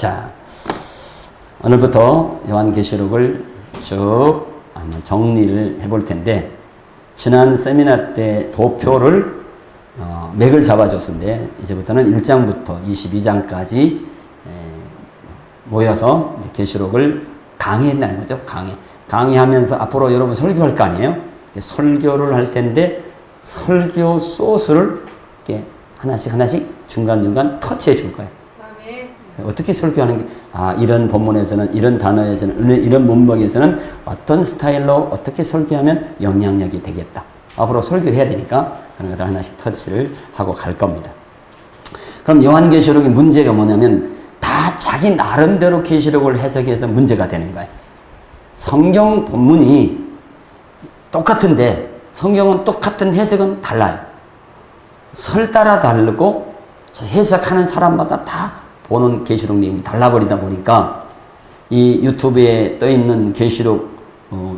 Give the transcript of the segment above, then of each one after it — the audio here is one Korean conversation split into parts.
자, 오늘부터 요한계시록을 쭉 한번 정리를 해볼 텐데, 지난 세미나 때 도표를 맥을 잡아줬는데, 이제부터는 1장부터 22장까지 모여서 계시록을 강의한다는 거죠. 강의하면서 앞으로 여러분 설교할 거 아니에요? 설교를 할 텐데 설교 소스를 이렇게 하나씩 중간중간 터치해 줄 거예요. 어떻게 설교하는 게, 이런 본문에서는, 이런 단어에서는, 이런 문맥에서는 어떤 스타일로 어떻게 설교하면 영향력이 되겠다. 앞으로 설교해야 되니까 그런 것을 하나씩 터치를 하고 갈 겁니다. 그럼 요한계시록의 문제가 뭐냐면, 다 자기 나름대로 계시록을 해석해서 문제가 되는 거예요. 성경 본문이 똑같은데 성경은 똑같은 해석은 달라요. 설 따라 다르고 해석하는 사람마다 다 보는 계시록 내용이 달라버리다 보니까 이 유튜브에 떠있는 계시록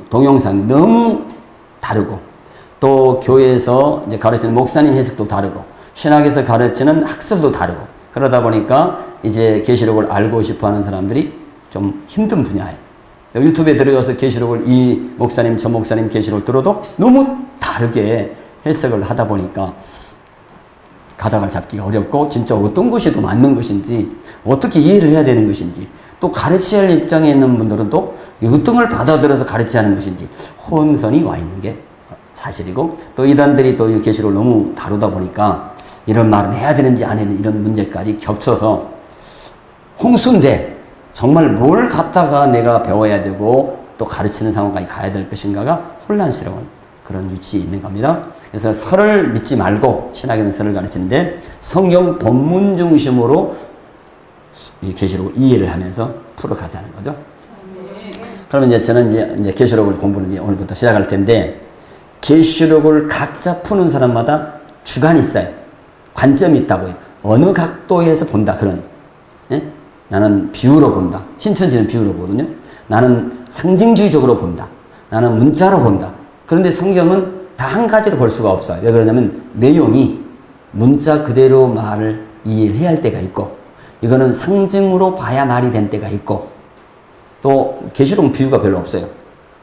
동영상이 너무 다르고, 또 교회에서 이제 가르치는 목사님 해석도 다르고, 신학에서 가르치는 학설도 다르고, 그러다 보니까 이제 계시록을 알고 싶어하는 사람들이 좀 힘든 분야예요. 유튜브에 들어가서 계시록을 이 목사님 저 목사님 계시록을 들어도 너무 다르게 해석을 하다 보니까 가닥을 잡기가 어렵고, 진짜 어떤 것이 더 맞는 것인지, 어떻게 이해를 해야 되는 것인지, 또 가르쳐야 할 입장에 있는 분들은 또 어떤 걸 받아들여서 가르쳐야 하는 것인지 혼선이 와 있는 게 사실이고, 또 이단들이 또 이 계시록을 너무 다루다 보니까 이런 말은 해야 되는지 안 해야 되는지 이런 문제까지 겹쳐서 홍수인데 정말 뭘 갖다가 내가 배워야 되고 또 가르치는 상황까지 가야 될 것인가가 혼란스러운 그런 위치에 있는 겁니다. 그래서 설을 믿지 말고 신학에는 설을 가르치는데, 성경 본문 중심으로 이 계시록을 이해를 하면서 풀어가자는 거죠. 그러면 이제 저는 이제 계시록을 공부를 이제 오늘부터 시작할 텐데, 계시록을 각자 푸는 사람마다 주관이 있어요. 관점이 있다고요. 어느 각도에서 본다, 그런. 예? 나는 비유로 본다. 신천지는 비유로 보거든요. 나는 상징주의적으로 본다. 나는 문자로 본다. 그런데 성경은 다 한 가지로 볼 수가 없어요. 왜 그러냐면 내용이 문자 그대로 말을 이해를 해야 할 때가 있고, 이거는 상징으로 봐야 말이 된 때가 있고, 또 계시록은 비유가 별로 없어요.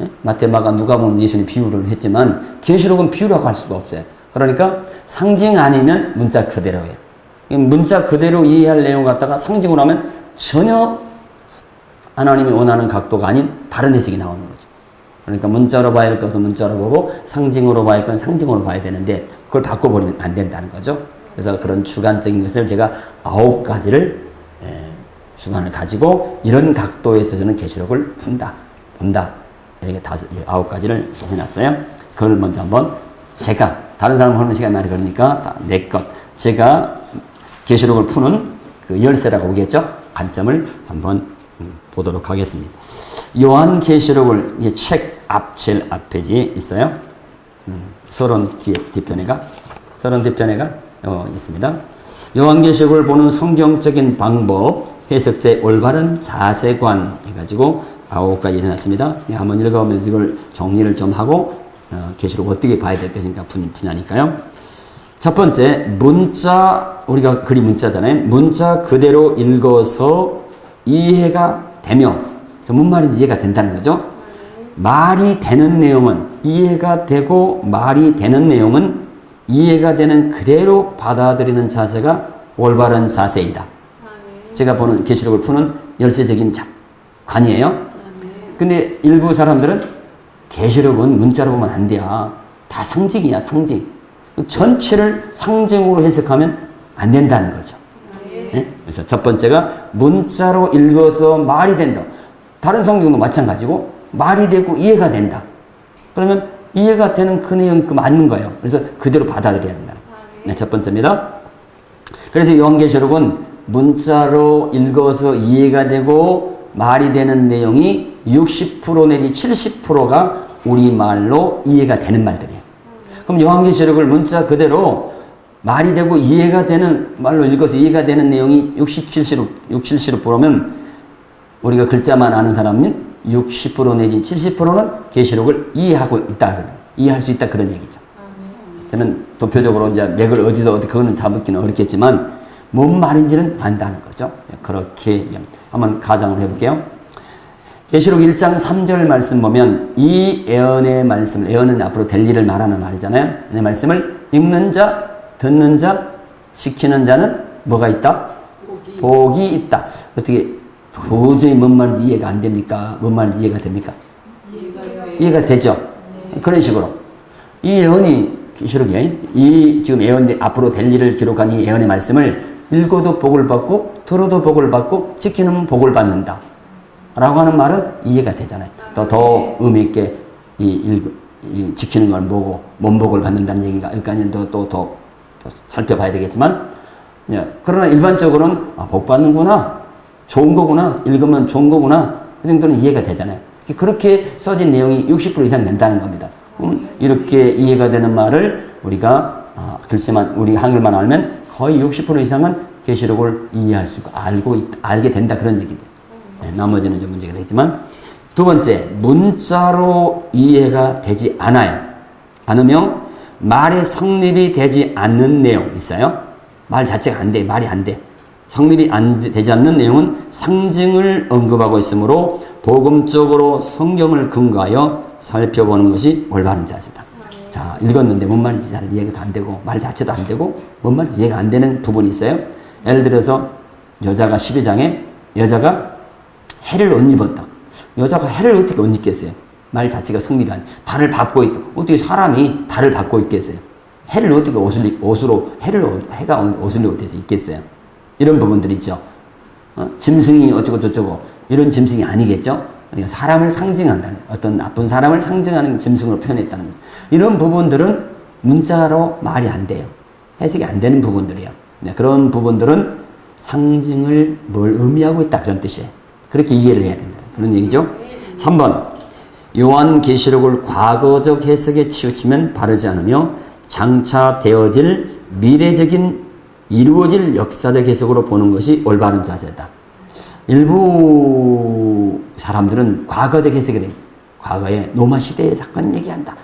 예? 마태, 마가, 누가복음, 예수님 비유를 했지만 계시록은 비유라고 할 수가 없어요. 그러니까 상징 아니면 문자 그대로예요. 문자 그대로 이해할 내용 갖다가 상징으로 하면 전혀 하나님이 원하는 각도가 아닌 다른 해석이 나오는 거죠. 그러니까 문자로 봐야 할 것도 문자로 보고, 상징으로 봐야 할 건 상징으로 봐야 되는데, 그걸 바꿔버리면 안 된다는 거죠. 그래서 그런 주관적인 것을 제가 9가지를 주관을 가지고 이런 각도에서 저는 계시록을 본다. 이렇게 9가지를 해놨어요. 그걸 먼저 한번 제가, 다른 사람 하는 시간이 많이 걸리니까 내 것, 제가 계시록을 푸는 그 열쇠라고 보겠죠. 관점을 한번 보도록 하겠습니다. 요한계시록을 책 제일 앞페이지에 있어요. 서론 뒤편에가 있습니다. 요한계시록을 보는 성경적인 방법, 해석자의 올바른 자세관 해가지고 9가지 해놨습니다. 한번 읽어보면서 이걸 정리를 좀 하고 계시록 어떻게 봐야 될 것인가 분야니까요. 첫 번째, 문자, 우리가 글이 문자잖아요. 문자 그대로 읽어서 이해가 되며, 무슨 말인지 이해가 된다는 거죠. 말이 되는 내용은, 이해가 되고 말이 되는 내용은 이해가 되는 그대로 받아들이는 자세가 올바른 자세이다. 제가 보는 계시록을 푸는 열쇠적인 관이에요. 근데 일부 사람들은 계시록은 문자로 보면 안 돼야, 다 상징이야, 상징. 전체를 상징으로 해석하면 안 된다는 거죠. 네? 그래서 첫 번째가 문자로 읽어서 말이 된다. 다른 성경도 마찬가지고 말이 되고 이해가 된다. 그러면 이해가 되는 그 내용이 맞는 거예요. 그래서 그대로 받아들여야 된다. 네, 첫 번째입니다. 그래서 요한계시록은 문자로 읽어서 이해가 되고 말이 되는 내용이 60% 내지 70%가 우리말로 이해가 되는 말들이에요. 그럼 요한계시록을 문자 그대로 말이 되고 이해가 되는 말로 읽어서 이해가 되는 내용이 60-70%면 우리가 글자만 아는 사람은 60% 내지 70%는 계시록을 이해하고 있다, 이해할 수 있다, 그런 얘기죠. 저는 도표적으로 이제 맥을 어디서 그거는 잡기는 어렵겠지만, 뭔 말인지는 안다는 거죠. 그렇게 한번 가정을 해볼게요. 계시록 1장 3절 말씀 보면 이 예언의 말씀, 예언은 앞으로 될 일을 말하는 말이잖아요. 이 말씀을 읽는 자, 듣는 자, 시키는 자는 뭐가 있다? 복이 있다. 어떻게 도저히 뭔 말인지 이해가 안 됩니까? 뭔 말인지 이해가 됩니까? 이해가 되죠? 그런 식으로 이 예언이 계시록에 이 지금 예언 앞으로 될 일을 기록한 이 예언의 말씀을 읽어도 복을 받고 들어도 복을 받고 지키는 복을 받는다 라고 하는 말은 이해가 되잖아요. 더 의미 있게 이 지키는 걸 보고 몸복을 받는다는 얘기가 여기까지는 또 살펴봐야 되겠지만, 그러나 일반적으로는 복 받는구나, 좋은 거구나, 읽으면 좋은 거구나, 그 정도는 이해가 되잖아요. 그렇게 써진 내용이 60% 이상 된다는 겁니다. 이렇게 이해가 되는 말을 우리가 글씨만 우리 한글만 알면 거의 60% 이상은 계시록을 이해할 수 있고 알게 된다, 그런 얘기죠. 나머지는 좀 문제가 되겠지만, 두 번째, 문자로 이해가 되지 않으며 말의 성립이 되지 않는 내용 있어요. 말 자체가 안 돼, 말이 안 돼. 성립이 되지 않는 내용은 상징을 언급하고 있으므로 복음적으로 성경을 근거하여 살펴보는 것이 올바른 자세다. 자, 읽었는데 뭔 말인지 잘 이해가 안 되고 말 자체도 안 되고 뭔 말인지 이해가 안 되는 부분이 있어요. 예를 들어서 여자가 12장에 여자가 해를 옷 입었다. 여자가 해를 어떻게 옷 입겠어요? 말 자체가 성립이 안 돼. 달을 밟고 있다. 어떻게 사람이 달을 밟고 있겠어요? 해를 어떻게 해가 옷을 입을 수 있겠어요? 이런 부분들 있죠. 짐승이 어쩌고 저쩌고 이런 짐승이 아니겠죠. 그러니까 사람을 상징한다는, 어떤 나쁜 사람을 상징하는 짐승으로 표현했다는 거죠. 이런 부분들은 문자로 말이 안 돼요. 해석이 안 되는 부분들이에요. 그런 부분들은 상징을 뭘 의미하고 있다, 그런 뜻이에요. 그렇게 이해를 해야 된다, 그런 얘기죠. 3번, 요한계시록을 과거적 해석에 치우치면 바르지 않으며 장차 되어질 미래적인 이루어질 역사적 해석으로 보는 것이 올바른 자세다. 일부 사람들은 과거적 해석이 돼요. 과거에 로마 시대의 사건 얘기한다.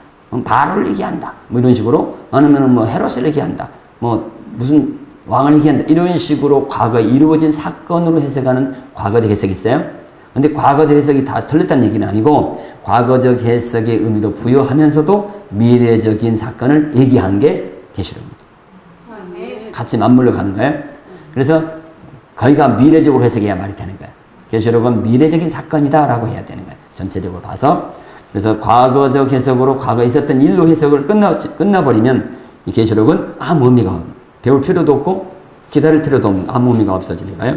바로를 얘기한다. 뭐 이런 식으로. 아니면 뭐 헤롯을 얘기한다. 뭐 무슨 왕을 얘기한다. 이런 식으로 과거에 이루어진 사건으로 해석하는 과거적 해석이 있어요. 근데 과거적 해석이 다 틀렸다는 얘기는 아니고 과거적 해석의 의미도 부여하면서도 미래적인 사건을 얘기한 게 계시록입니다. 같이 맞물려 가는 거예요. 그래서 거기가 미래적으로 해석해야 말이 되는 거예요. 계시록은 미래적인 사건이다라고 해야 되는 거예요. 전체적으로 봐서. 그래서 과거적 해석으로 과거에 있었던 일로 해석을 끝나버리면 이 계시록은 아무 의미가 없는, 배울 필요도 없고 기다릴 필요도 없는, 아무 의미가 없어지는 거예요.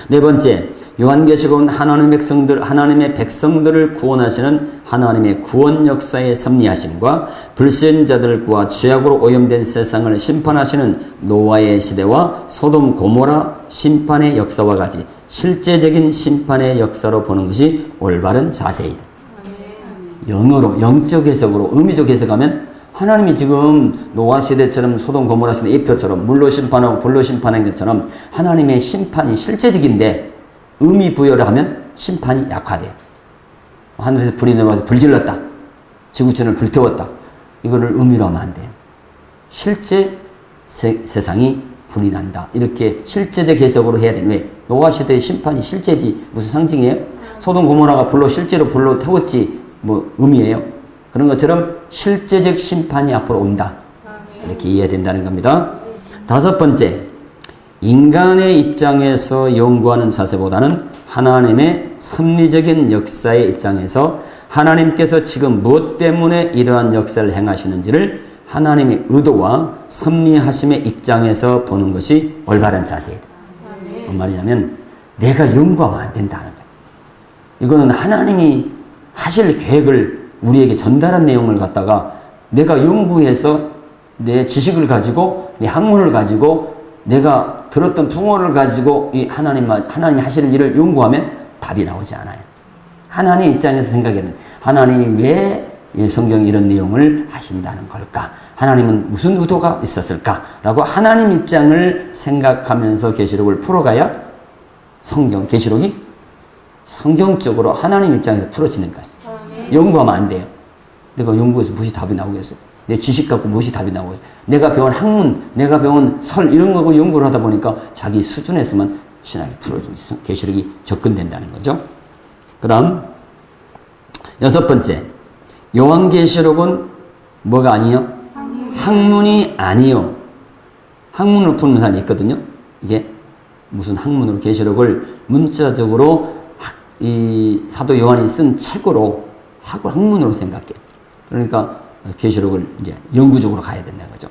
네 번째, 요한계시록은 하나님의 백성들을 구원하시는 하나님의 구원 역사의 섭리하심과 불신자들과 죄악으로 오염된 세상을 심판하시는 노아의 시대와 소돔 고모라 심판의 역사와 같이 실제적인 심판의 역사로 보는 것이 올바른 자세이다. 영어로, 영적 해석으로, 의미적 해석하면 하나님이 지금 노아 시대처럼 소돔 고모라 시대 예표처럼 물로 심판하고 불로 심판한 것처럼 하나님의 심판이 실제적인데 의미 부여를 하면 심판이 약화돼요. 하늘에서 불이 내려와서 불질렀다. 지구촌을 불태웠다. 이거를 의미로 하면 안 돼요. 실제 세상이 불이 난다. 이렇게 실제적 해석으로 해야 되는, 왜? 노아 시대의 심판이 실제지 무슨 상징이에요? 소돔 고모라가 실제로 불로 태웠지 뭐 의미예요? 그런 것처럼 실제적 심판이 앞으로 온다. 이렇게 이해해야 된다는 겁니다. 다섯 번째, 인간의 입장에서 연구하는 자세보다는 하나님의 섭리적인 역사의 입장에서 하나님께서 지금 무엇 때문에 이러한 역사를 행하시는지를 하나님의 의도와 섭리하심의 입장에서 보는 것이 올바른 자세이다. 뭔 말이냐면 내가 연구하면 안 된다는 거예요. 이거는 하나님이 하실 계획을 우리에게 전달한 내용을 갖다가 내가 연구해서 내 지식을 가지고 내 학문을 가지고 내가 들었던 풍어를 가지고 이 하나님이 하시는 일을 연구하면 답이 나오지 않아요. 하나님 입장에서 생각에는 하나님이 왜 성경에 이런 내용을 하신다는 걸까? 하나님은 무슨 의도가 있었을까? 라고 하나님 입장을 생각하면서 계시록을 풀어가야 계시록이 성경적으로 하나님 입장에서 풀어지는 거예요. 연구하면 안 돼요. 내가 연구해서 무엇이 답이 나오겠어요? 내 지식 갖고 무엇이 답이 나오고 있어요. 내가 배운 학문, 내가 배운 설 이런 거하고 연구를 하다 보니까 자기 수준에서만 신학이 풀어지고 계시록이 접근된다는 거죠. 그다음 6번째, 요한계시록은 뭐가 아니요? 학문이 아니요. 학문으로 푸는 사람이 있거든요. 이게 무슨 학문으로 계시록을 문자적으로 이 사도 요한이 쓴 책으로 학문으로 생각해. 그러니까 계시록을 이제 영구적으로 가야 된다는 거죠.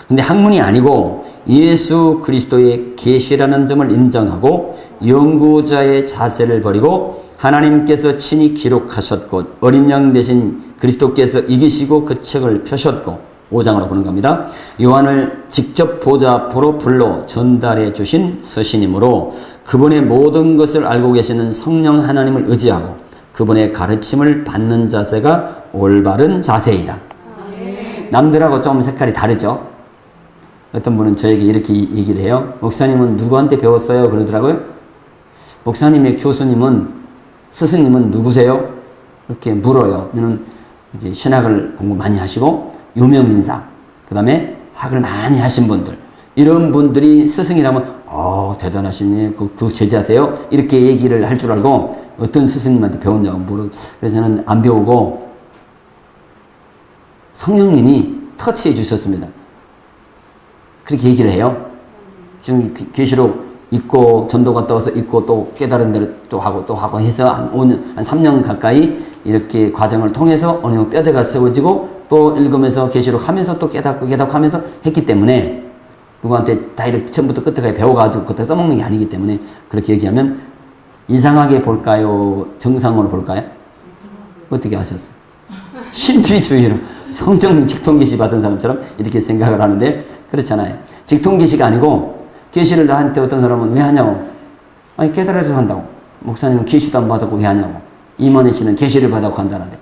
근데 학문이 아니고 예수 그리스도의 계시라는 점을 인정하고 연구자의 자세를 버리고 하나님께서 친히 기록하셨고 어린 양 대신 그리스도께서 이기시고 그 책을 펴셨고 5장으로 보는 겁니다. 요한을 직접 보좌 앞으로 불러 전달해 주신 서신이므로 그분의 모든 것을 알고 계시는 성령 하나님을 의지하고 그분의 가르침을 받는 자세가 올바른 자세이다. 남들하고 좀 색깔이 다르죠. 어떤 분은 저에게 이렇게 얘기를 해요. 목사님은 누구한테 배웠어요? 그러더라고요. 목사님의 교수님은 스승님은 누구세요? 이렇게 물어요. 저는 이제 신학을 공부 많이 하시고 유명인사, 그 다음에 학을 많이 하신 분들, 이런 분들이 스승이라면 대단하시네, 그 제자세요? 이렇게 얘기를 할 줄 알고 어떤 스승님한테 배웠냐고 물어. 그래서 저는 안 배우고 성령님이 터치해 주셨습니다. 그렇게 얘기를 해요. 지금 계시록 읽고 전도 갔다 와서 읽고 또 깨달은 대로 또 하고 해서 한 5년, 한 3년 가까이 이렇게 과정을 통해서 어느 정도 뼈대가 세워지고 또 읽으면서 계시록 하면서 또 깨닫고 하면서 했기 때문에 누구한테 다이렉트 처음부터 끝까지 배워가지고 그때 써먹는 게 아니기 때문에 그렇게 얘기하면 이상하게 볼까요? 정상으로 볼까요? 어떻게 하셨어요? 신비주의로 성령 직통계시 받은 사람처럼 이렇게 생각을 하는데 그렇잖아요. 직통계시가 아니고 계시를 나한테 어떤 사람은 왜 하냐고. 아니 깨달아서 한다고. 목사님은 계시도 안 받았고 왜 하냐고. 임원희 씨는 계시를 받았고 한다는데.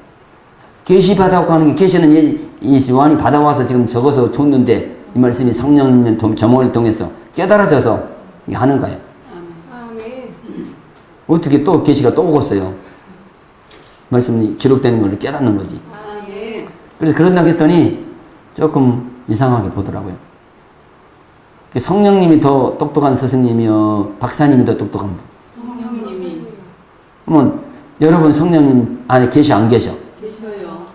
계시 받았고 하는 게 계시는 이 요한이 받아와서 지금 적어서 줬는데 이 말씀이 성령님 점호를 통해서 깨달아져서 하는 거예요. 어떻게 또 계시가 또 오겠어요. 말씀이 기록되는 걸 깨닫는 거지. 그래서 그런다고 했더니 조금 이상하게 보더라고요. 성령님이 더 똑똑한 스승님이요, 박사님이 더 똑똑한 분. 성령님이. 그러면 여러분 성령님 안에 계시 안 계셔? 계셔요.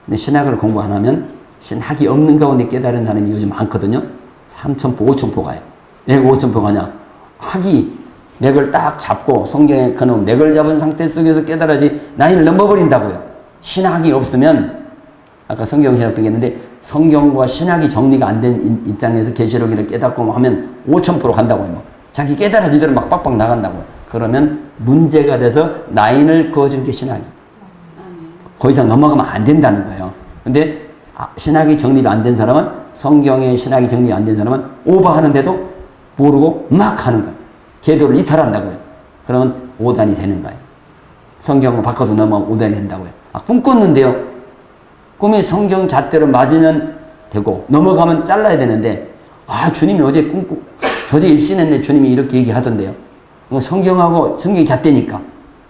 근데 신학을 공부 안 하면 신학이 없는 가운데 깨달은 사람이 요즘 많거든요. 3,000포, 5,000포 가요. 왜 5,000포 가냐? 학이 맥을 딱 잡고 성경에 그놈 맥을 잡은 상태 속에서 깨달아지 나이를 넘어버린다고요. 신학이 없으면 아까 성경신학도 얘기했는데 성경과 신학이 정리가 안 된 입장에서 계시록을 깨닫고 하면 5,000% 간다고요. 막. 자기 깨달아진 대로 막 빡빡 나간다고요. 그러면 문제가 돼서 라인을 그어주는 게 신학이에요. 그 이상 넘어가면 안 된다는 거예요. 근데 신학이 정립이 안 된 사람은 성경의 신학이 정립이 안 된 사람은 오버하는데도 모르고 막 하는 거예요. 궤도를 이탈한다고요. 그러면 5단이 되는 거예요. 성경을 바꿔서 넘어가면 5단이 된다고요. 꿈 꿨는데요. 꿈이 성경 잣대로 맞으면 되고 넘어가면 잘라야 되는데 주님이 어제 꿈꾸 저제 입신했네 주님이 이렇게 얘기하던데요. 성경하고 성경이 잣대니까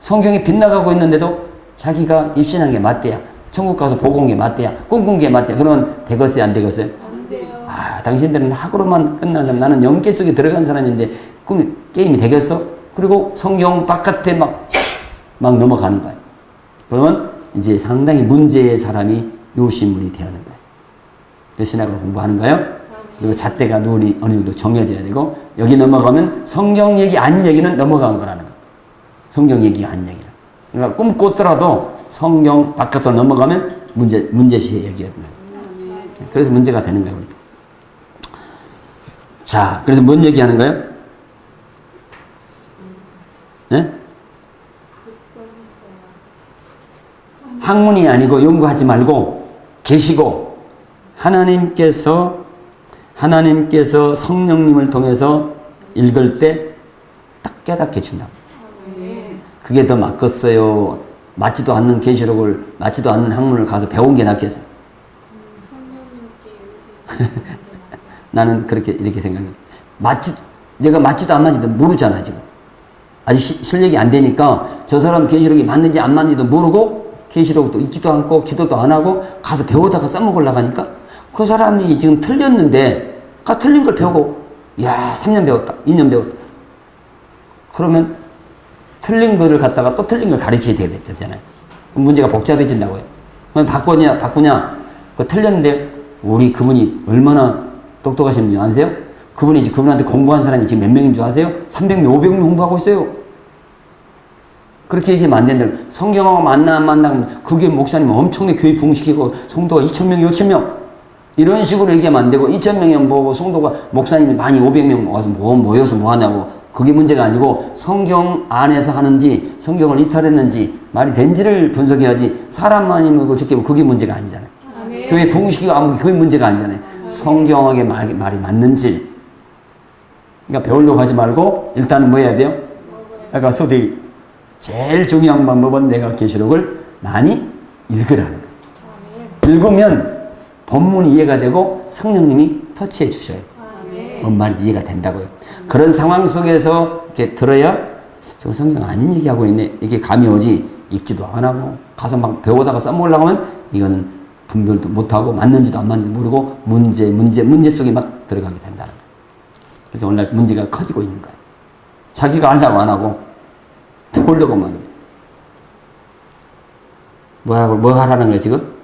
성경이 빗나가고 있는데도 자기가 입신한 게 맞대야. 천국 가서 보고 온 게 맞대야. 꿈꾼 게 맞대야. 그러면 되겠어요? 안 되겠어요? 안 돼요. 당신들은 학으로만 끝난 사람, 나는 영계 속에 들어간 사람인데 게임이 되겠어? 그리고 성경 바깥에 막 넘어가는 거예요. 그러면 이제 상당히 문제의 사람이 요신물이 되는 거예요. 신학을 공부하는 거예요. 그리고 잣대가 눈이 어느 정도 정해져야 되고 여기 넘어가면 성경 얘기 아닌 얘기는 넘어간 거라는 거예요. 성경 얘기가 아닌 얘기를. 그러니까 꿈 꿨더라도 성경 바깥으로 넘어가면 문제시 얘기가 되는 거예요. 그래서 문제가 되는 거예요. 자, 그래서 뭔 얘기하는 거예요? 네? 학문이 아니고 연구하지 말고 계시고 하나님께서 성령님을 통해서 읽을 때 딱 깨닫게 해준다. 그게 더 맞겠어요? 맞지도 않는 계시록을 맞지도 않는 학문을 가서 배운 게 낫겠어요? 나는 이렇게 생각해요. 내가 맞지도 안 맞지도 모르잖아 지금. 아직 실력이 안 되니까 저 사람 계시록이 맞는지 안 맞는지도 모르고 계시록도 읽지도 않고 기도도 안 하고 가서 배우다가 써먹으려고 하니까 그 사람이 지금 틀렸는데 틀린 걸 배우고 3년 배웠다 2년 배웠다 그러면 틀린 거를 갖다가 또 틀린 걸 가르쳐야 되잖아요. 문제가 복잡해진다고요. 그럼 바꾸냐 그 틀렸는데 우리 그분이 얼마나 똑똑하신 분이 아세요? 그분한테 공부한 사람이 지금 몇 명인 줄 아세요? 300명 500명 공부하고 있어요. 그렇게 얘기하면 안 된다. 성경하고 만나면 그게 목사님 엄청나게 교회 부흥시키고 성도가 2,000명 5,000명 이런 식으로 얘기하면 안 되고 2,000명이면 뭐고 성도가 목사님이 많이 500명 와서 모여서 뭐 하냐고 그게 문제가 아니고 성경 안에서 하는지 성경을 이탈했는지 말이 된지를 분석해야지 사람만이면 그게 문제가 아니잖아요. 아멘. 교회 부흥시키고 아무 그게 문제가 아니잖아요. 아멘. 성경하게 말이 맞는지 그러니까 배우려고 하지 말고 일단은 뭐 해야 돼요? 아까 소대기 제일 중요한 방법은 내가 계시록을 많이 읽으라는 거예요. 읽으면 본문이 이해가 되고 성령님이 터치해 주셔요. 뭔 말인지 이해가 된다고요. 그런 상황 속에서 이렇게 들어야 저 성경 아닌 얘기하고 있네. 이게 감이 오지 읽지도 안 하고 가서 막 배우다가 써먹으려고 하면 이거는 분별도 못하고 맞는지도 안 맞는지 모르고 문제 속에 막 들어가게 된다는 거예요. 그래서 오늘날 문제가 커지고 있는 거예요. 자기가 하려고 안 하고 배우려고만 합니다. 뭐 하라는 거예요 지금?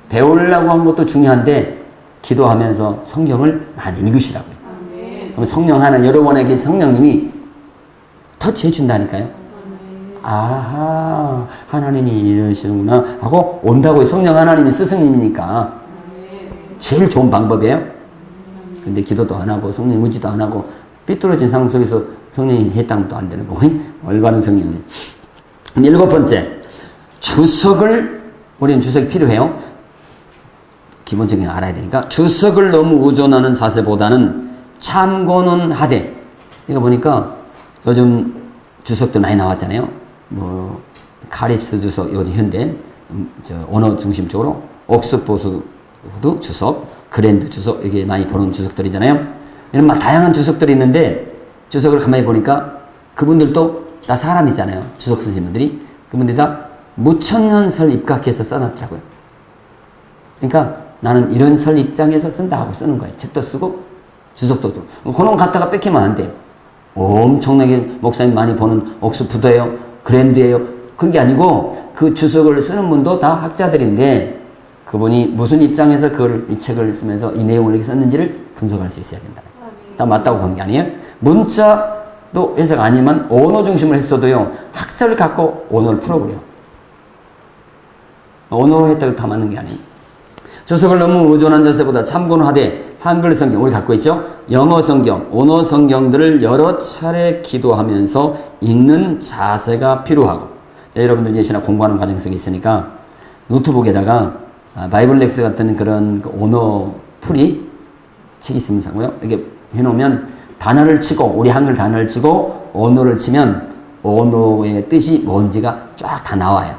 배우려고 한 것도 중요한데 기도하면서 성경을 많이 읽으시라고요. 그럼 성령 하나 여러분에게 성령님이 터치해 준다니까요. 아하 하나님이 이러시는구나 하고 온다고요. 성령 하나님이 스승님이니까 제일 좋은 방법이에요. 근데 기도도 안 하고 성령 의지도 안 하고 삐뚤어진 상황 속에서 성령이 했다면 또 안 되는 거고 올바른 성령님. 7번째 우리는 주석이 필요해요. 기본적인 거 알아야 되니까 주석을 너무 의존하는 자세보다는 참고는 하되 이거 보니까 요즘 주석도 많이 나왔잖아요. 뭐 카리스 주석 요즘 현대 언어 중심적으로 옥스포드 주석, 그랜드 주석 이게 많이 보는 주석들이잖아요. 이런 막 다양한 주석들이 있는데 주석을 가만히 보니까 그분들도 다 사람이잖아요. 주석 쓰신 분들이 그분들이 다 무천년설 입각해서 써놨더라고요. 그러니까 나는 이런 설 입장에서 쓴다 하고 쓰는 거예요. 책도 쓰고 주석도 쓰고 그런 거 갖다가 뺏기면 안 돼요. 엄청나게 목사님 많이 보는 옥스푸드예요, 그랜드예요. 그런 게 아니고 그 주석을 쓰는 분도 다 학자들인데 그분이 무슨 입장에서 이 책을 쓰면서 이 내용을 이렇게 썼는지를 분석할 수 있어야 된다. 다 맞다고 보는 게 아니에요. 문자도 해석 아니면 언어 중심으로 했어도요. 학설을 갖고 언어를 풀어버려요. 언어로 했다고 다 맞는 게 아니에요. 주석을 너무 의존한 자세보다 참고는 하되 한글 성경 우리 갖고 있죠. 영어 성경, 언어 성경들을 여러 차례 기도하면서 읽는 자세가 필요하고 여러분들 예시나 공부하는 과정 속에 있으니까 노트북에다가 바이블렉스 같은 그런 언어 풀이 책이 있으면 사고요. 이렇게 해놓으면 단어를 치고 우리 한글 단어를 치고 언어를 치면 언어의 뜻이 뭔지가 쫙 다 나와요.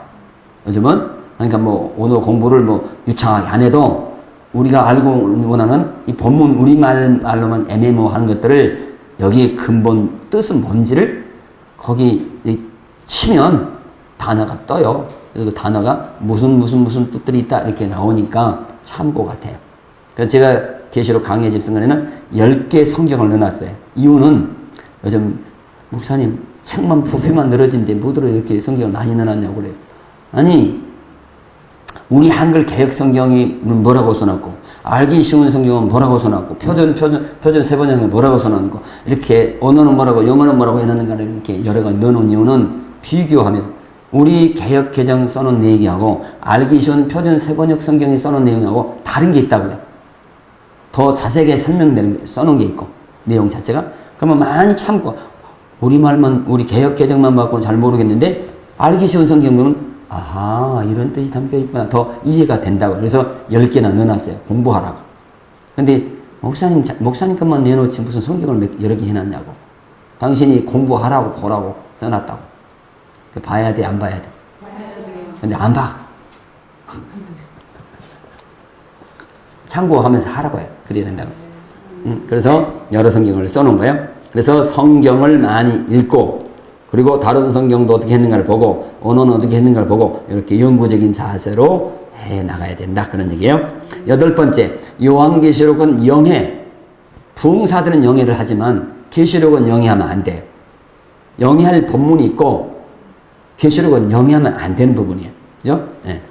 요즘은 그러니까 뭐 언어 공부를 뭐 유창하게 안 해도 우리가 알고 원하는 이 본문 우리말로만 애매모호한 것들을 여기에 근본 뜻은 뭔지를 거기 치면 단어가 떠요. 그래서 그 단어가 무슨 뜻들이 있다 이렇게 나오니까 참고 같아요. 그래서 제가 계시록 강의 집승관에는 10개 성경을 넣어놨어요. 이유는 요즘 목사님 책만 부피만 늘어진데 뭐들어 이렇게 성경을 많이 넣어놨냐고 그래요. 아니 우리 한글 개역 성경이 뭐라고 써놨고 알기 쉬운 성경은 뭐라고 써놨고 표준 세 번째 성경 뭐라고 써놨고 이렇게 언어는 뭐라고 영어는 뭐라고 해놨는가 이렇게 여러 가지 넣어놓은 이유는 비교하면서 우리 개역 개정 써놓은 내용하고 알기 쉬운 표준 세 번역 성경이 써놓은 내용하고 다른 게 있다고요. 더 자세하게 설명되는 게 써놓은 게 있고 내용 자체가 그러면 많이 참고 우리말만 우리 개역 개정만 받고는 잘 모르겠는데 알기 쉬운 성경 보면 아하 이런 뜻이 담겨있구나 더 이해가 된다고 그래서 10개나 넣어놨어요. 공부하라고. 근데 목사님 것만 내놓지 무슨 성경을 여러 개 해놨냐고. 당신이 공부하라고 보라고 써놨다고. 봐야 돼 안 봐야 돼? 근데 안 봐. 참고하면서 하라고 해요. 그래야 된다고. 그래서 여러 성경을 써놓은 거예요. 그래서 성경을 많이 읽고 그리고 다른 성경도 어떻게 했는가를 보고 언어는 어떻게 했는가를 보고 이렇게 영구적인 자세로 해 나가야 된다. 그런 얘기예요. 8번째, 요한계시록은 영해. 부흥사들은 영해를 하지만 계시록은 영해하면 안 돼요. 영해할 본문이 있고 계시록은 영해하면 안 되는 부분이에요. 그죠? 네.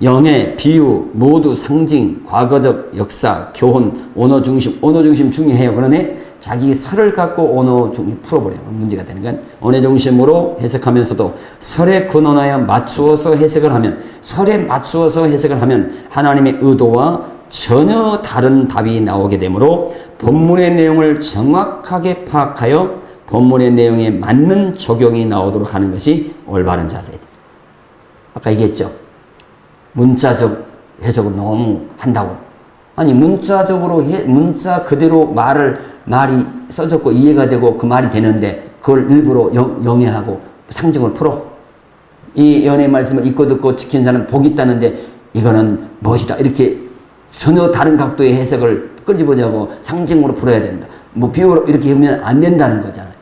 영해, 비유, 모두 상징, 과거적, 역사, 교훈, 언어 중심 중요해요. 그러네 자기 설을 갖고 언어 중심 풀어버려요. 문제가 되는 건 언어 중심으로 해석하면서도 설에 근원하여 맞추어서 해석을 하면 하나님의 의도와 전혀 다른 답이 나오게 되므로 본문의 내용을 정확하게 파악하여 본문의 내용에 맞는 적용이 나오도록 하는 것이 올바른 자세다. 아까 얘기했죠. 문자적 해석을 너무 한다고. 아니 문자적으로 문자 그대로 말이 써졌고 이해가 되고 그 말이 되는데 그걸 일부러 영해하고 상징을 풀어. 이 연의 말씀을 읽고 듣고 지킨 자는 복이 있다는데 이거는 무엇이다 이렇게 전혀 다른 각도의 해석을 끄집어내고 상징으로 풀어야 된다. 뭐 비유로 이렇게 하면 안 된다는 거잖아요.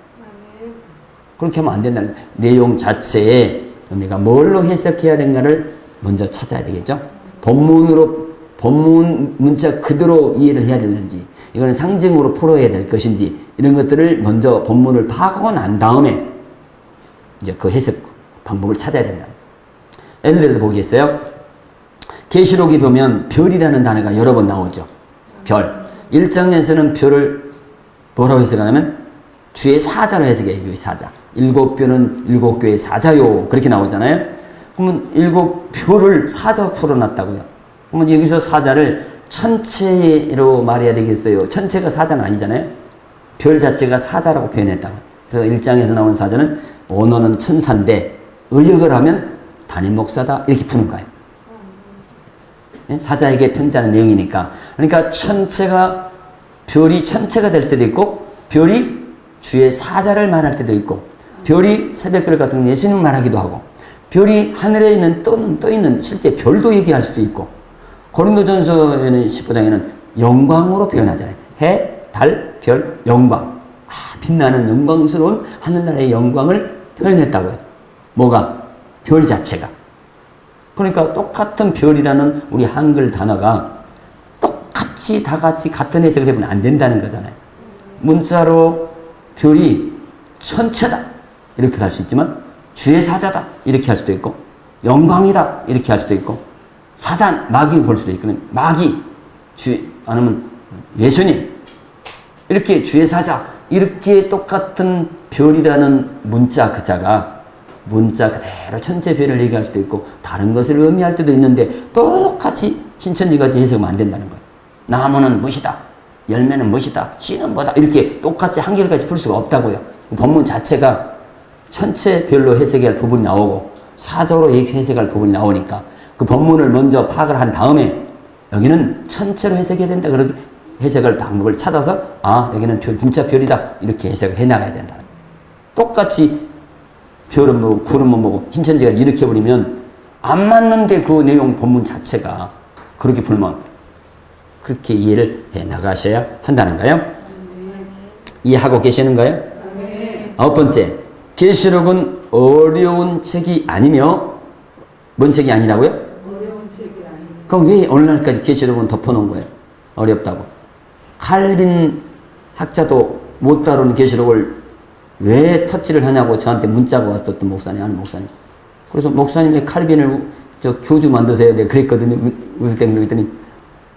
그렇게 하면 안 된다는 거예요. 내용 자체의 의미가 뭘로 해석해야 되는가를 먼저 찾아야 되겠죠. 본문 문자 그대로 이해를 해야 되는지 이거는 상징으로 풀어야 될 것인지 이런 것들을 먼저 본문을 파악하고 난 다음에 이제 그 해석 방법을 찾아야 된다. 예를 들어서 보겠어요. 계시록에 보면 별이라는 단어가 여러 번 나오죠. 별. 1장에서는 별을 뭐라고 해석하냐면 주의 사자로 해석해요. 주의 사자. 7별은 7교의 사자요. 그렇게 나오잖아요. 그러면 7별을 사자로 풀어놨다고요. 그러면 여기서 사자를 천체로 말해야 되겠어요. 천체가 사자는 아니잖아요. 별 자체가 사자라고 표현했다고. 그래서 1장에서 나온 사자는 언어는 천사인데 의역을 하면 담임 목사다 이렇게 푸는 거예요. 사자에게 편지하는 내용이니까. 그러니까 별이 천체가 될 때도 있고 별이 주의 사자를 말할 때도 있고 별이 새벽별 같은 건 예수님을 말하기도 하고 별이 하늘에 있는 떠있는 실제 별도 얘기할 수도 있고 고린도전서에는 15장에는 영광으로 표현하잖아요. 해, 달, 별, 영광. 빛나는 영광스러운 하늘나라의 영광을 표현했다고요. 뭐가? 별 자체가. 그러니까 똑같은 별이라는 우리 한글 단어가 똑같이 다 같이 같은 해석을 해보면 안 된다는 거잖아요. 문자로 별이 천체다 이렇게 할 수 있지만 주의 사자다 이렇게 할 수도 있고 영광이다 이렇게 할 수도 있고 사단, 마귀 볼 수도 있거든요. 마귀, 아니면 예수님 이렇게 주의 사자 이렇게 똑같은 별이라는 문자 그자가 문자 그대로 천체별을 얘기할 수도 있고 다른 것을 의미할 때도 있는데 똑같이 신천지같이 해석하면 안 된다는 거예요. 나무는 무엇이다. 열매는 무엇이다. 씨는 뭐다. 이렇게 똑같이 한결같이 풀 수가 없다고요. 본문 자체가 천체별로 해석할 부분이 나오고 사조로 해석할 부분이 나오니까 그 본문을 먼저 파악을 한 다음에 여기는 천체로 해석해야 된다. 그렇게 해석할 방법을 찾아서 여기는 진짜 별이다. 이렇게 해석을 해나가야 된다. 똑같이 별은 뭐고 구름은 뭐고 신천지가 이렇게 버리면 안 맞는데 그 내용 본문 자체가 그렇게 풀면 그렇게 이해를 해 나가셔야 한다는 거예요. 이해하고 계시는 거예요? 9번째, 계시록은 어려운 책이 아니며 뭔 책이 아니라고요? 어려운 책이 아니며. 그럼 왜 오늘날까지 계시록은 덮어놓은 거예요? 어렵다고. 칼빈 학자도 못 다루는 계시록을 왜 터치를 하냐고 저한테 문자가 왔었던 목사님. 그래서 목사님이 칼빈을 교주 만드세요. 내가 그랬거든요. 우습게 그랬더니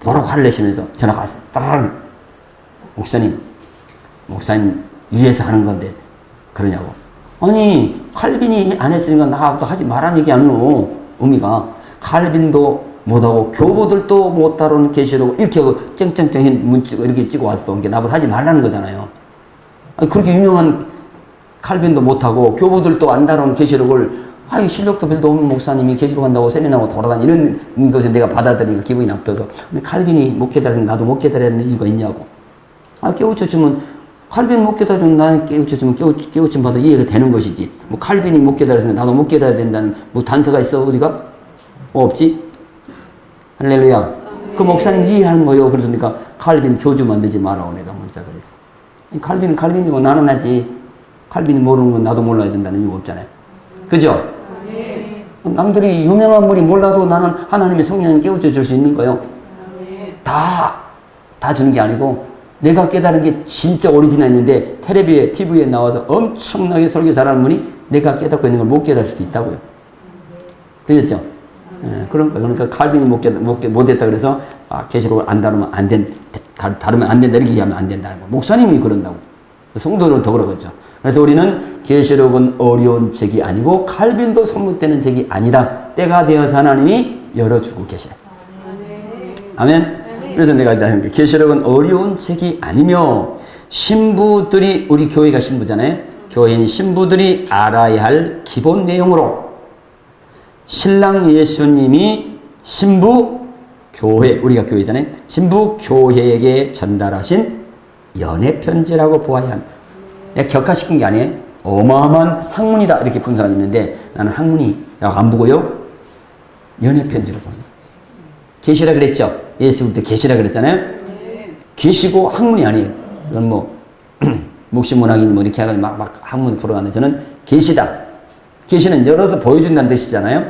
바로 화를 내시면서 전화가 왔어요. 따라랑 목사님 위해서 하는 건데 그러냐고. 아니 칼빈이 안 했으니까 나하고 하지 말라는 얘기 아니오. 의미가 칼빈도 못하고 교부들도 못 다루는 계시록 이렇게 하고 쨍쨍쨍 문찍 이렇게 찍어 왔어. 그러니까 나보고 하지 말라는 거잖아요. 아니, 그렇게 유명한 칼빈도 못하고 교부들도 안 다루는 계시록을 실력도 별도 없는 목사님이 계시록 한다고 세미나하고 돌아다니 이런 것을 내가 받아들이니까 기분이 나빠서 칼빈이 못 깨달으니까 나도 못 깨달아야 되는 이유가 있냐고. 깨우쳐주면 칼빈 못 깨달으면 나는 깨우쳐주면 깨우침 받아 이해가 되는 것이지. 뭐 칼빈이 못 깨달았으니까 나도 못 깨달아야 된다는 뭐 단서가 있어 어디가? 없지? 할렐루야. 그 목사님 이해하는 거요. 그러니까 칼빈 교주 만들지 마라고 내가 문자 그랬어. 칼빈이고 나는 하지. 칼빈이 모르는 건 나도 몰라야 된다는 이유가 없잖아요. 그죠? 남들이 유명한 분이 몰라도 나는 하나님의 성령을 깨우쳐 줄 수 있는 거예요. 다 주는 게 아니고 내가 깨달은 게 진짜 오리지널인데 텔레비에 TV에 나와서 엄청나게 설교 잘하는 분이 내가 깨닫고 있는 걸 못 깨달을 수도 있다고요. 그렇죠? 그러니까 칼빈이 못했다 그래서 계시록을 안 다루면 다루면 안 된다 이렇게 얘기하면 안 된다는 거. 목사님이 그런다고. 성도들은 더 그러겠죠. 그래서 우리는 계시록은 어려운 책이 아니고 칼빈도 선물되는 책이 아니다. 때가 되어서 하나님이 열어주고 계셔요. 아멘. 그래서 내가 일단 계시록은 어려운 책이 아니며 신부들이 우리 교회가 신부잖아요. 교회인 신부들이 알아야 할 기본 내용으로 신랑 예수님이 신부 교회 우리가 교회잖아요. 신부 교회에게 전달하신 연애 편지라고 보아야 한다. 격화시킨 게 아니에요. 어마어마한 학문이다 이렇게 본 사람이 있는데 나는 학문이라고 안 보고요. 연애 편지로 봅니다. 계시라 그랬죠. 예수 때 계시라 그랬잖아요. 계시고 학문이 아니에요. 이건 뭐 묵시문학인 뭐 이렇게 해가지고 막 학문 풀어가는데 저는 계시다. 계시는 열어서 보여준다는 뜻이잖아요.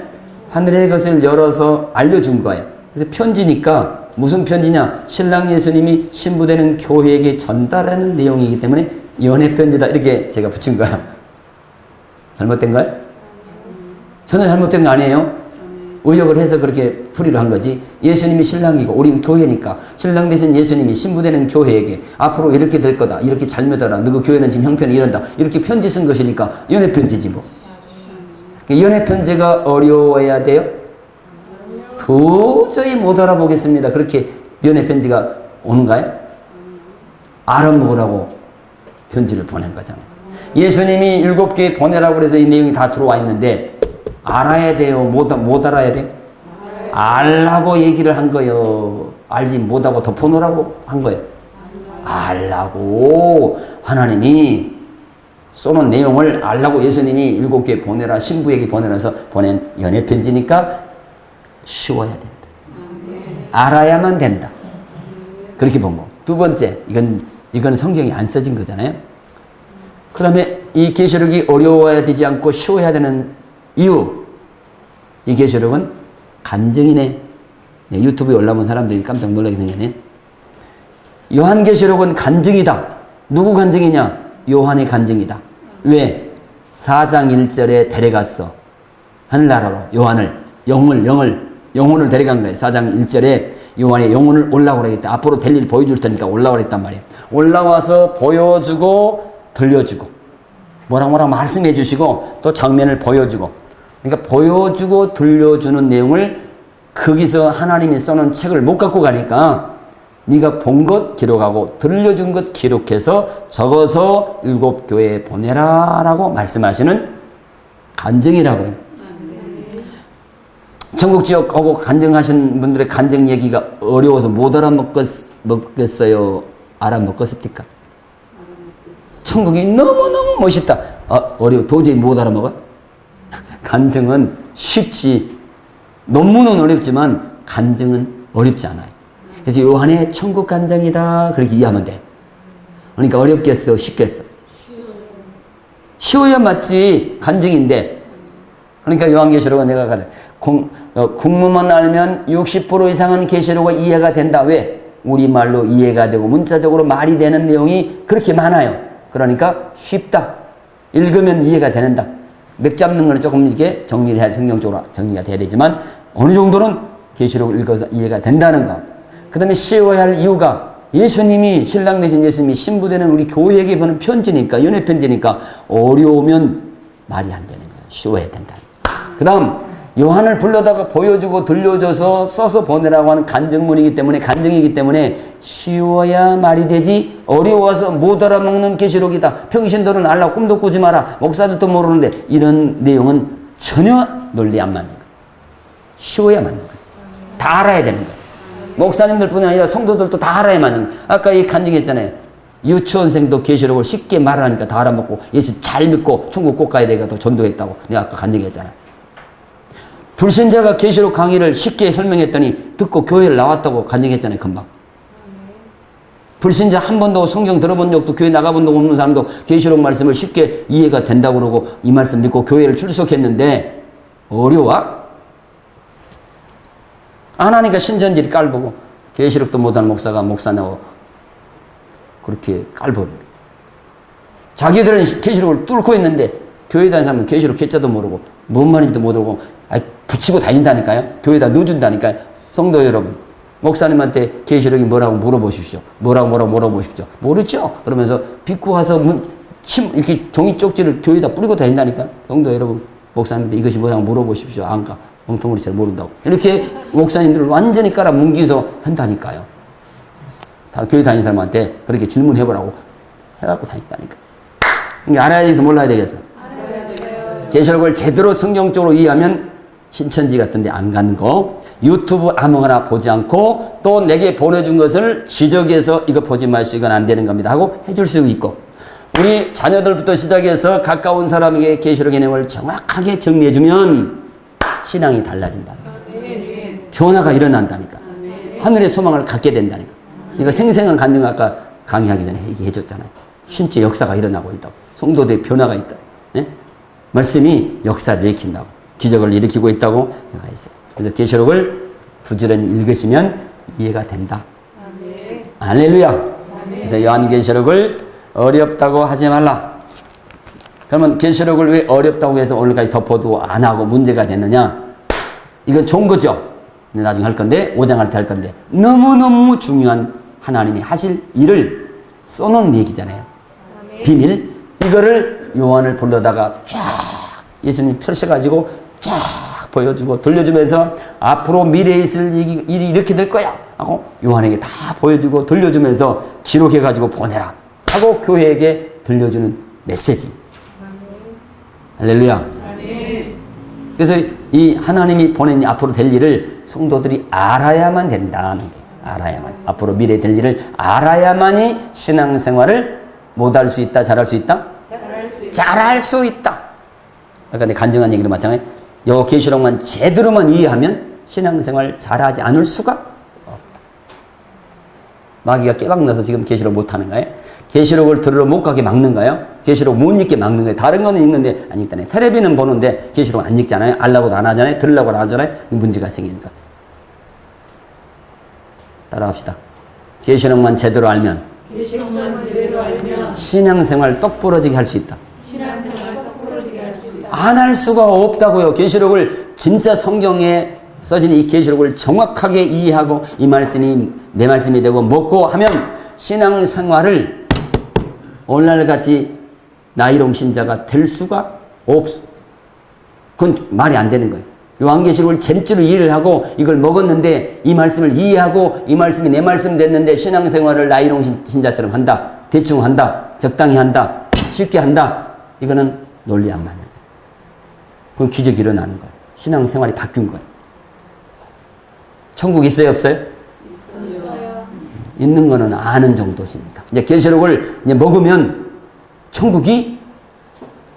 하늘의 것을 열어서 알려준 거예요. 그래서 편지니까 무슨 편지냐? 신랑 예수님이 신부되는 교회에게 전달하는 내용이기 때문에 연애 편지다 이렇게 제가 붙인 거야. 잘못된가요? 전혀 잘못된 거 아니에요. 의역을 해서 그렇게 풀이를 한 거지. 예수님이 신랑이고 우리는 교회니까 신랑 대신 예수님이 신부되는 교회에게 앞으로 이렇게 될 거다. 이렇게 잘 믿어라. 너그 교회는 지금 형편이 이런다. 이렇게 편지 쓴 것이니까 연애 편지지 뭐. 연애 편지가 어려워야 돼요? 도저히 못 알아보겠습니다. 그렇게 연애 편지가 오는가요? 알아먹으라고 편지를 보낸 거잖아요. 예수님이 7교회 보내라고 해서 이 내용이 다 들어와 있는데 알아야 돼요? 못 알아야 돼요? 알라고 얘기를 한 거예요. 알지 못하고 덮어놓으라고 한 거예요. 알라고 하나님이 쏘는 내용을 알라고 예수님이 7교회 보내라 신부에게 보내라서 보낸 연애 편지니까 쉬워야 된다. 알아야만 된다. 그렇게 본 거. 두 번째, 이건 성경이 안 써진 거잖아요. 그 다음에 이 계시록이 어려워야 되지 않고 쉬워야 되는 이유. 이 계시록은 간증이네. 네, 유튜브에 올라온 사람들이 깜짝 놀라게 생겼네. 요한계시록은 간증이다. 누구 간증이냐? 요한의 간증이다. 왜? 4장 1절에 데려갔어. 하늘나라로 요한을 영혼을 데려간 거예요. 4장 1절에 요한의 영혼을 올라오라 했다. 앞으로 될 일 보여줄 테니까 올라오라 했단 말이에요. 올라와서 보여주고 들려주고 뭐라 말씀해 주시고 또 장면을 보여주고 그러니까 보여주고 들려주는 내용을 거기서 하나님이 써놓은 책을 못 갖고 가니까 네가 본 것 기록하고 들려준 것 기록해서 적어서 7교회에 보내라라고 말씀하시는 간증이라고요. 전국 지역 오고 간증하신 분들의 간증 얘기가 어려워서 못 알아먹겠어요? 알아먹겠습니까? 천국이 너무너무 멋있다. 어려워. 도저히 못 알아먹어? 간증은 쉽지. 논문은 어렵지만 간증은 어렵지 않아요. 그래서 요한의 천국 간증이다. 그렇게 이해하면 돼. 그러니까 어렵겠어? 쉽겠어? 쉬워야 맞지. 간증인데. 그러니까 요한계시록은 내가 국문만 알면 60% 이상은 계시록은 이해가 된다. 왜? 우리말로 이해가 되고 문자적으로 말이 되는 내용이 그렇게 많아요. 그러니까 쉽다. 읽으면 이해가 된다. 맥 잡는 거는 조금 이렇게 정리를 해야 성경적으로 정리가 돼야 되지만 어느 정도는 계시록을 읽어서 이해가 된다는 거. 그 다음에 쉬워야 할 이유가 예수님이 신랑 되신 예수님이 신부되는 우리 교회에게 보는 편지니까 연애 편지니까 어려우면 말이 안 되는 거예요. 쉬워야 된다. 그 다음 요한을 불러다가 보여주고 들려줘서 써서 보내라고 하는 간증문이기 때문에 쉬워야 말이 되지 어려워서 못 알아먹는 계시록이다. 평신도는 알라 꿈도 꾸지 마라. 목사들도 모르는데 이런 내용은 전혀 논리 안 맞는 거예요. 쉬워야 맞는 거예요. 다 알아야 되는 거예요. 목사님들뿐이 아니라 성도들도 다 알아야 맞는 거예요. 아까 이 간증했잖아요. 유치원생도 계시록을 쉽게 말하니까 다 알아먹고 예수 잘 믿고 천국 꼭 가야 되니까 더 전도했다고 내가 아까 간증했잖아요. 불신자가 계시록 강의를 쉽게 설명했더니 듣고 교회를 나왔다고 간증했잖아요. 금방. 불신자 한 번도 성경 들어본 적도 교회 나가본 적 없는 사람도 계시록 말씀을 쉽게 이해가 된다고 그러고 이 말씀 믿고 교회를 출석했는데 어려워? 안 하니까 신천지를 깔보고 계시록도 못하는 목사가 목사냐고 그렇게 깔보고 자기들은 계시록을 뚫고 있는데 교회 다니는 사람은 계시록 개자도 모르고 뭔 말인지도 모르고 붙이고 다닌다니까요. 교회에다 넣어준다니까요. 성도 여러분, 목사님한테 계시록이 뭐라고 물어보십시오. 뭐라고 물어보십시오. 모르죠? 그러면서 빚고 와서 이렇게 종이 쪽지를 교회에다 뿌리고 다닌다니까. 성도 여러분, 목사님한테 이것이 뭐라고 물어보십시오. 안 가. 엉뚱으로 잘 모른다고. 이렇게 목사님들을 완전히 깔아 뭉개서 한다니까요. 다 교회 다니는 사람한테 그렇게 질문해보라고 해갖고 다닌다니까. 이게 알아야 되겠어, 몰라야 되겠어? 계시록을 제대로 성경적으로 이해하면 신천지 같은 데 안 가는 거, 유튜브 아무거나 보지 않고 또 내게 보내준 것을 지적해서 이거 보지 마시고 이건 안 되는 겁니다 하고 해줄 수 있고, 우리 자녀들부터 시작해서 가까운 사람에게 계시록의 내용을 정확하게 정리해주면 신앙이 달라진다. 변화가 일어난다니까. 하늘의 소망을 갖게 된다니까. 그러니까 생생한 간증 아까 강의하기 전에 얘기해줬잖아요. 신체 역사가 일어나고 있다고. 성도들의 변화가 있다. 네? 말씀이 역사를 일으킨다고. 기적을 일으키고 있다고 내가 했어요. 그래서 계시록을 부지런히 읽으시면 이해가 된다. 할렐루야. 그래서 요한계시록을 어렵다고 하지 말라. 그러면 계시록을 왜 어렵다고 해서 오늘까지 덮어두고 안 하고 문제가 됐느냐? 이건 좋은 거죠. 나중에 할 건데 5장 할 때 할 건데 너무너무 중요한 하나님이 하실 일을 써놓은 얘기잖아요. 비밀. 이거를 요한을 불러다가 쫙 예수님이 펼쳐가지고 쫙 보여주고 들려주면서 앞으로 미래에 있을 일이 이렇게 될 거야 하고 요한에게 다 보여주고 들려주면서 기록해가지고 보내라 하고 교회에게 들려주는 메시지. 할렐루야. 그래서 이 하나님이 보낸 앞으로 될 일을 성도들이 알아야만 된다는 게, 알아야만. 앞으로 미래에 될 일을 알아야만이 신앙생활을 못할 수 있다, 잘할 수 있다? 잘할 수 있다. 아까 내 간증한 얘기도 마찬가지. 요 계시록만 제대로만 이해하면 신앙생활 잘하지 않을 수가 없다. 마귀가 깨박나서 지금 계시록 못하는가요? 계시록을 들으러 못 가게 막는가요? 계시록 못 읽게 막는 거예요. 다른 거는 읽는데 안 읽다네. 텔레비는 보는데 계시록 안 읽잖아요. 알라고도 안 하잖아요. 들으려고 안 하잖아요. 문제가 생기니까. 따라합시다. 계시록만 제대로 알면 신앙생활 똑부러지게 할 수 있다. 안 할 수가 없다고요. 계시록을 진짜 성경에 써진 이 계시록을 정확하게 이해하고 이 말씀이 내 말씀이 되고 먹고 하면 신앙생활을 오늘날같이 나이롱 신자가 될 수가 없어. 그건 말이 안 되는 거예요. 요한계시록을 제대로 이해를 하고 이걸 먹었는데 이 말씀을 이해하고 이 말씀이 내 말씀 됐는데 신앙생활을 나이롱 신자처럼 한다. 대충 한다. 적당히 한다. 쉽게 한다. 이거는 논리 안 맞는 거예요. 그럼 기적이 일어나는 거예요. 신앙생활이 바뀐 거예요. 천국 있어요, 없어요? 있어요. 있는 거는 아는 정도시니까. 이제 계시록을 이제 먹으면 천국이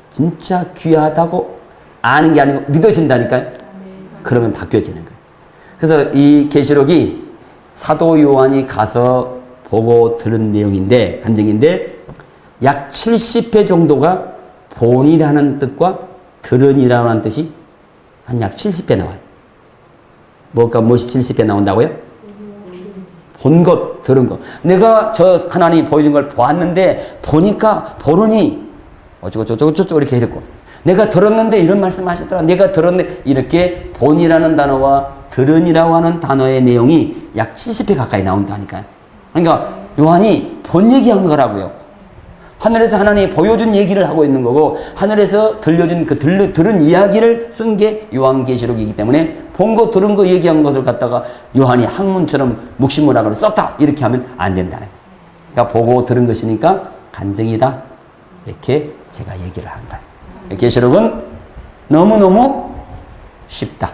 진짜 귀하다고 아는 게 아니고 믿어진다니까요. 그러면 바뀌어지는 거예요. 그래서 이 계시록이 사도 요한이 가서 보고 들은 내용인데, 간증인데 약 70회 정도가 본이라는 뜻과 들은이라는 뜻이 한 약 70배 나와요. 뭐가 무엇이 70배 나온다고요? 본 것, 들은 것. 내가 저 하나님이 보여준 걸 보았는데 보니까 보느니 어쩌고 이렇게 이랬고, 내가 들었는데 이런 말씀 하셨더라. 내가 들었는데 이렇게 본이라는 단어와 들은이라고 하는 단어의 내용이 약 70회 가까이 나온다니까요. 그러니까 요한이 본 얘기한 거라고요. 하늘에서 하나님이 보여준 얘기를 하고 있는 거고 하늘에서 들려준 그 들은 이야기를 쓴 게 요한계시록이기 때문에 본 거 들은 거 얘기한 것을 갖다가 요한이 학문처럼 묵시문학으로 썼다 이렇게 하면 안 된다는 거예요. 그러니까 보고 들은 것이니까 간증이다 이렇게 제가 얘기를 한 거예요. 계시록은 너무너무 쉽다.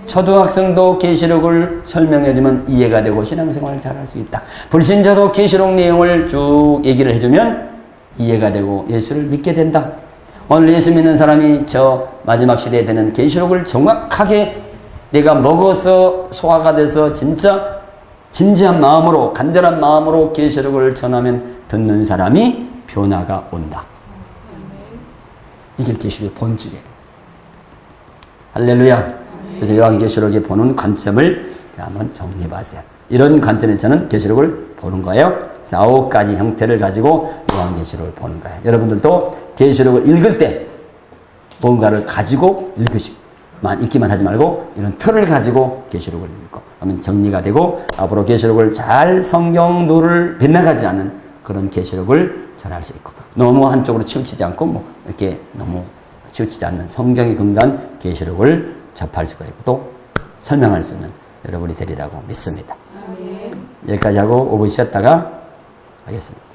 초등학생도 계시록을 설명해주면 이해가 되고 신앙생활을 잘할 수 있다. 불신자도 계시록 내용을 쭉 얘기를 해주면 이해가 되고 예수를 믿게 된다. 오늘 예수 믿는 사람이 저 마지막 시대에 되는 계시록을 정확하게 내가 먹어서 소화가 돼서 진짜 진지한 마음으로 간절한 마음으로 계시록을 전하면 듣는 사람이 변화가 온다. 이게 계시록의 본질이에요. 할렐루야. 그래서 요한계시록에 보는 관점을 한번 정리해 봤어요. 이런 관점에서는 계시록을 보는 거예요. 9가지 형태를 가지고 요한계시록을 보는 거예요. 여러분들도 계시록을 읽을 때 뭔가를 가지고 읽기만 하지 말고 이런 틀을 가지고 계시록을 읽고 하면 정리가 되고 앞으로 계시록을 잘 성경도를 빗나가지 않는 그런 계시록을 전할 수 있고 너무 한쪽으로 치우치지 않고 뭐 이렇게 너무 치우치지 않는 성경이 근거한 계시록을 접할 수가 있고 또 설명할 수 있는 여러분이 되리라고 믿습니다. 여기까지 하고 5분 쉬었다가 하겠습니다.